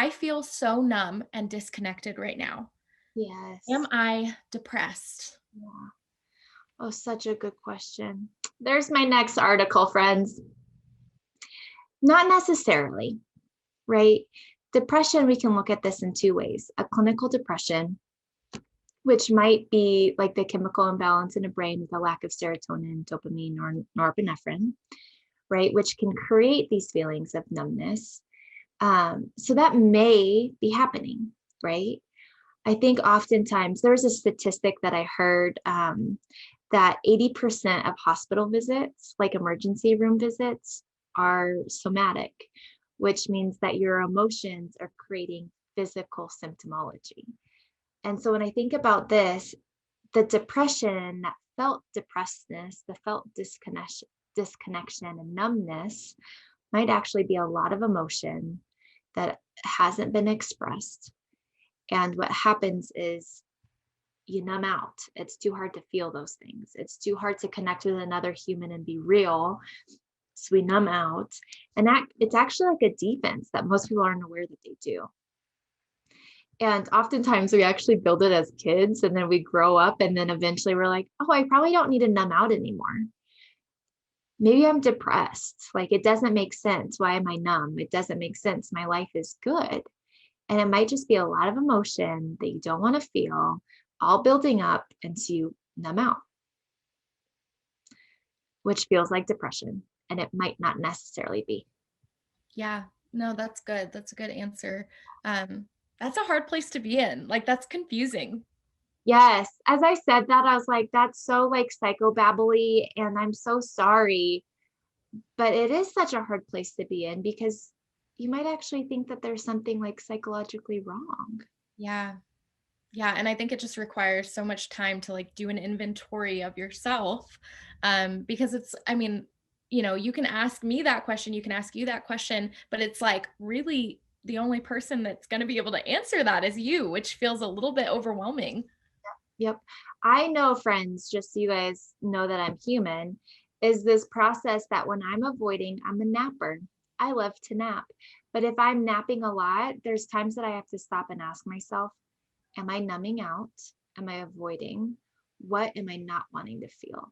I feel so numb and disconnected right now. Am Yes. I depressed? Yeah. Oh, such a good question. There's my next article, friends. Not necessarily, right? Depression, we can look at this in two ways. A clinical depression, which might be like the chemical imbalance in the brain with a lack of serotonin, dopamine, or norepinephrine, right? Which can create these feelings of numbness. So that may be happening, right? I think oftentimes there's a statistic that I heard that 80% of hospital visits, like emergency room visits, are somatic, which means that your emotions are creating physical symptomology. And so when I think about this, the depression, that felt depressedness, the felt disconnection and numbness might actually be a lot of emotion that hasn't been expressed. And what happens is you numb out. It's too hard to feel those things. It's too hard to connect with another human and be real. So we numb out. And that it's actually like a defense that most people aren't aware that they do. And oftentimes we actually build it as kids and then we grow up and then eventually we're like, oh, I probably don't need to numb out anymore. Maybe I'm depressed. Like it doesn't make sense. Why am I numb? It doesn't make sense. My life is good. And it might just be a lot of emotion that you don't want to feel, all building up until you numb out, which feels like depression. And it might not necessarily be. Yeah, no, that's good. That's a good answer. Um, that's a hard place to be in. Like that's confusing. Yes. As I said that, I was like, that's so like psychobabbly. And I'm so sorry. But it is such a hard place to be in because you might actually think that there's something like psychologically wrong. Yeah. Yeah, and I think it just requires so much time to like do an inventory of yourself. Because it's, I mean, you can ask me that question, you can ask you that question, but it's like really the only person that's going to be able to answer that is you, which feels a little bit overwhelming. Yep. I know, friends, just so you guys know that I'm human, is this process that when I'm avoiding, I'm a napper. I love to nap. But if I'm napping a lot, there's times that I have to stop and ask myself, am I numbing out? Am I avoiding? What am I not wanting to feel?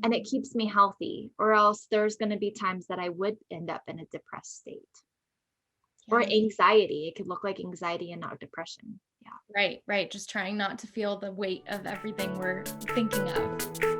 And it keeps me healthy, or else there's going to be times that I would end up in a depressed state or Yeah. anxiety. It could look like anxiety and not depression. Yeah. Right, right. Just trying not to feel the weight of everything we're thinking of.